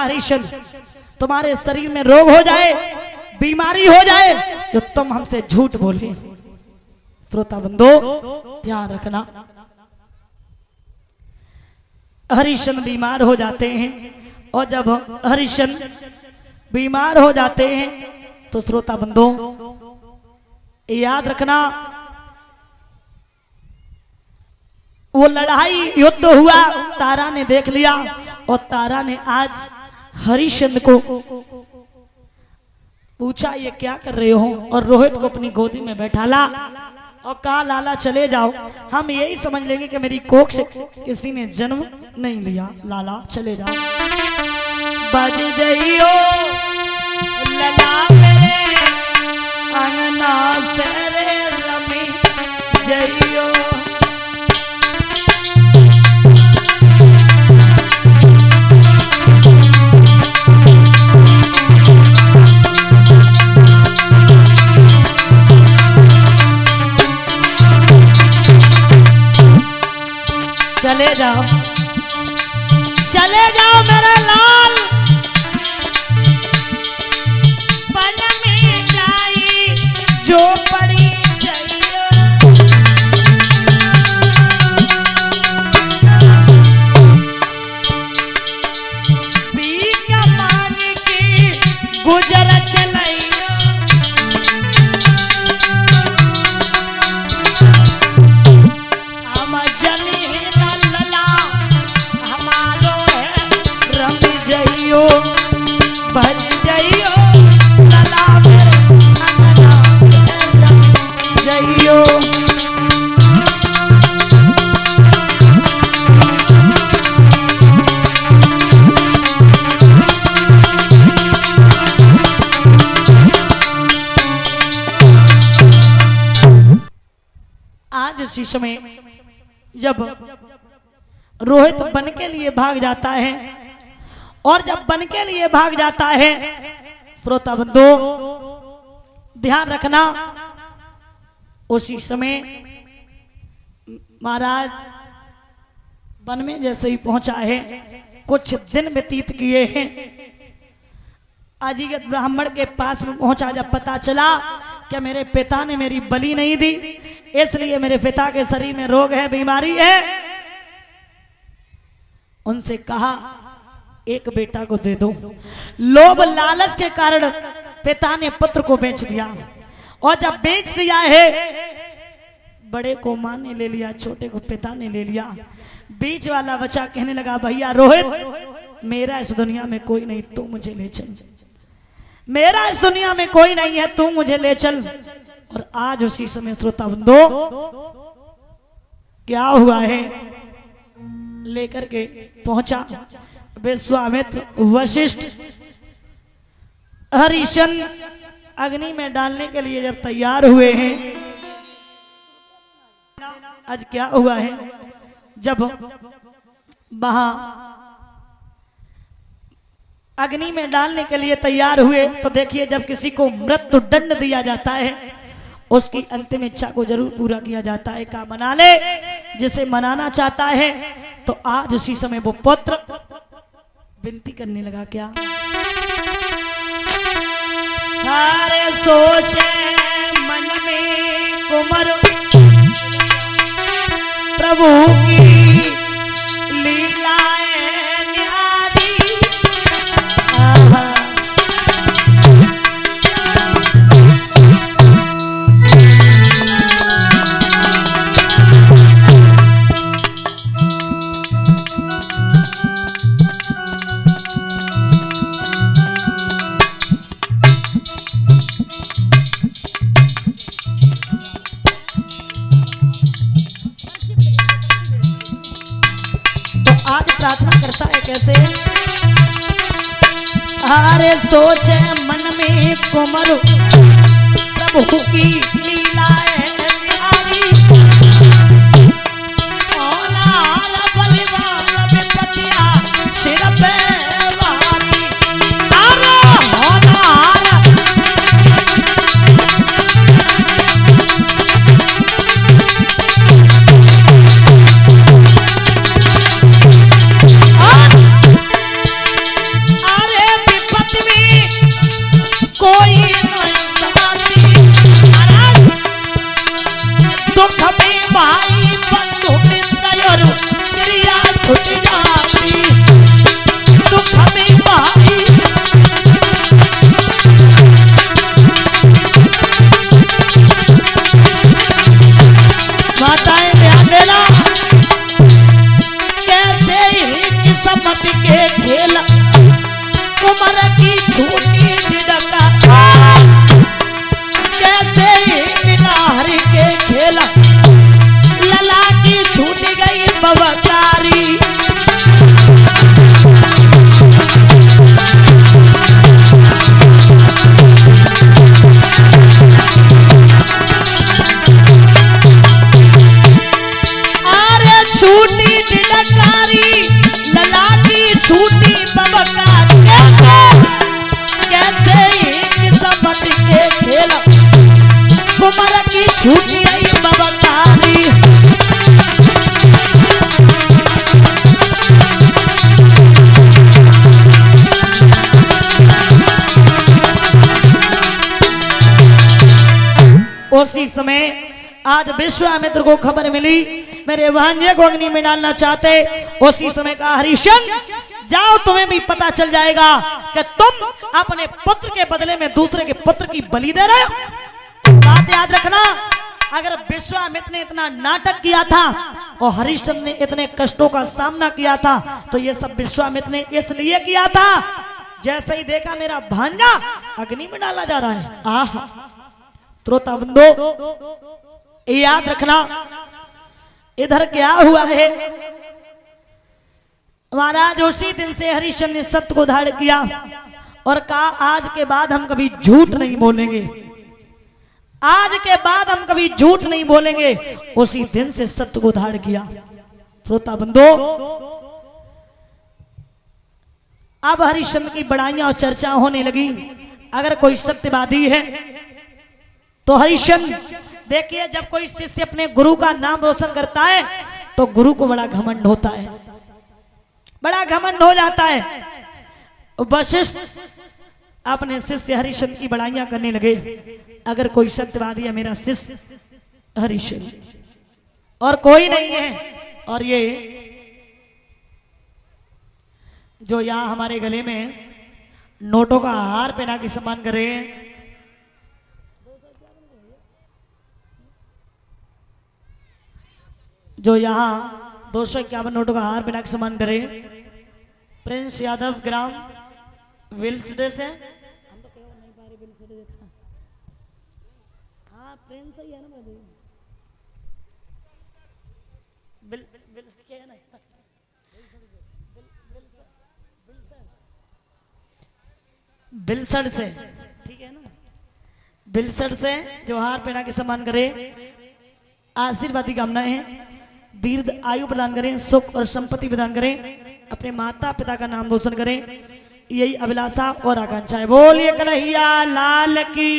Harrison, तुम्हारे शरीर में रोग हो जाए, बीमारी हो जाए, जो तुम हमसे झूठ बोले। श्रोता बंधो ध्यान रखना, हरिशन बीमार हो जाते हैं, और जब हरिशन बीमार हो जाते हैं तो श्रोता बंधो याद रखना, वो लड़ाई युद्ध हुआ, तारा ने देख लिया, और तारा ने आज हरिश्चंद्र को पूछा ये क्या कर रहे हो, और रोहित को अपनी गोदी में बैठा ला और कहा लाला चले जाओ, हम यही समझ लेंगे कि मेरी कोख से किसी ने जन्म नहीं लिया, लाला चले जाओ। बज जइयो लला मेरे अंगना से रे रमी जइयो, चले जाओ, चले जाओ मेरा लाल, पल में जाई जो पड़ी चाहिए, बीका मान की गुजर चलैया, हम जनी भज जइयो लला मेरे अंगना से जइयो। आज उसी समय जब रोहित बन के लिए भाग जाता है, और जब बन के लिए भाग जाता है, श्रोता बंधु ध्यान रखना, उसी समय महाराज वन में जैसे ही पहुंचा है, कुछ दिन व्यतीत किए हैं, अजीगत ब्राह्मण के पास में पहुंचा, जब पता चला कि मेरे पिता ने मेरी बलि नहीं दी, इसलिए मेरे पिता के शरीर में रोग है, बीमारी है, उनसे कहा एक बेटा को दे दो। लोभ लालच के कारण पिता ने पुत्र को बेच दिया, और जब बेच दिया है, बड़े को मां ने ले लिया, छोटे को पिता ने ले लिया, बीच वाला बच्चा कहने लगा भैया रोहित मेरा इस दुनिया में कोई नहीं, तू मुझे ले चल, मेरा इस दुनिया में कोई नहीं है, तू मुझे ले चल। और आज उसी समय श्रोता बंधो क्या हुआ है, लेकर के पहुंचा विश्वामित्र, वशिष्ठ, हरिश्चंद्र अग्नि में डालने के लिए जब तैयार हुए हैं, आज क्या हुआ है, जब वहां अग्नि में डालने के लिए तैयार हुए, तो देखिए जब किसी को मृत्यु दंड दिया जाता है, उसकी अंतिम इच्छा को जरूर पूरा किया जाता है, का मना ले जिसे मनाना चाहता है। तो आज उसी समय वो पुत्र विनती करने लगा, क्या थारे सोचे मन में कुमर प्रभु की लीलाएं न्यारी, प्रार्थना करता है कैसे, हारे सोचे मन में कोमल प्रभु की लीलाएं न्यारी, औलाद बलिवान विपतिया सिर पे वारी, दुख में भाई बंधु मित्र और क्रिया छूट जाती, दुख में भाई माताएं ध्यान देना, कैसे ही किस्मत के खेल उम्र की छूटी निडका, कैसे ही नार के खेला लला की छूट गई बवकारी। अरे छूटी निडकारी लला की छूटी बवकारी, कैसे ही किस्मत के खेला उम्र की छूट गई बवकारी। उसी समय आज विश्वामित्र को खबर मिली मेरे भांजे को अग्नि में डालना चाहते। उसी समय कहा हरिश्चंद्र जाओ, तुम्हें भी पता चल जाएगा कि तुम अपने पुत्र के बदले में दूसरे के पुत्र की बलि दे रहे हो। बात याद रखना, अगर विश्वामित्र ने इतना नाटक किया था और हरिश्चंद्र ने इतने कष्टों का सामना किया था तो ये सब विश्वामित्र ने इसलिए किया था, जैसे ही देखा मेरा भांजा अग्नि में डाला जा रहा है। आहा श्रोता बंधो याद रखना, इधर क्या हुआ है महाराज, उसी दिन से हरिश्चंद्र ने सत्य को धारण किया और कहा आज के बाद हम कभी झूठ नहीं बोलेंगे, आज के बाद हम कभी झूठ नहीं बोलेंगे। उसी दिन से सत्य को धारण किया। श्रोता बंधो अब हरिश्चंद्र की बड़ाइयां और चर्चा होने लगी। अगर कोई सत्यवादी है तो हरिश्चंद्र, देखिए जब कोई शिष्य अपने गुरु का नाम रोशन करता है तो गुरु को बड़ा घमंड होता है, बड़ा घमंड हो जाता है। वशिष्ठ अपने शिष्य हरिश्चंद्र की बड़ाइयां करने लगे। अगर कोई सत्यवादी है मेरा शिष्य हरिश्चंद्र और कोई नहीं है। और ये जो यहाँ हमारे गले में नोटों का हार पहना के सम्मान कर रहे हैं, जो यहाँ 251 नोटों का हार पहना के सम्मान करे, प्रिंस यादव ग्राम विल्सडे से, हम तो कह नहीं पा रहे विल्सडे देखा, हाँ प्रिंस ही है ना मेरे बिल बिल क्या है ना बिलसड से, ठीक है ना, बिलसड से जो हार पहना के सम्मान करे, आशीर्वादी कामना है, दीर्घ आयु प्रदान करें, सुख और संपत्ति प्रदान करें, अपने माता पिता का नाम रोशन करें, यही अभिलाषा और आकांक्षा है। बोलिए कन्हैया लाल की।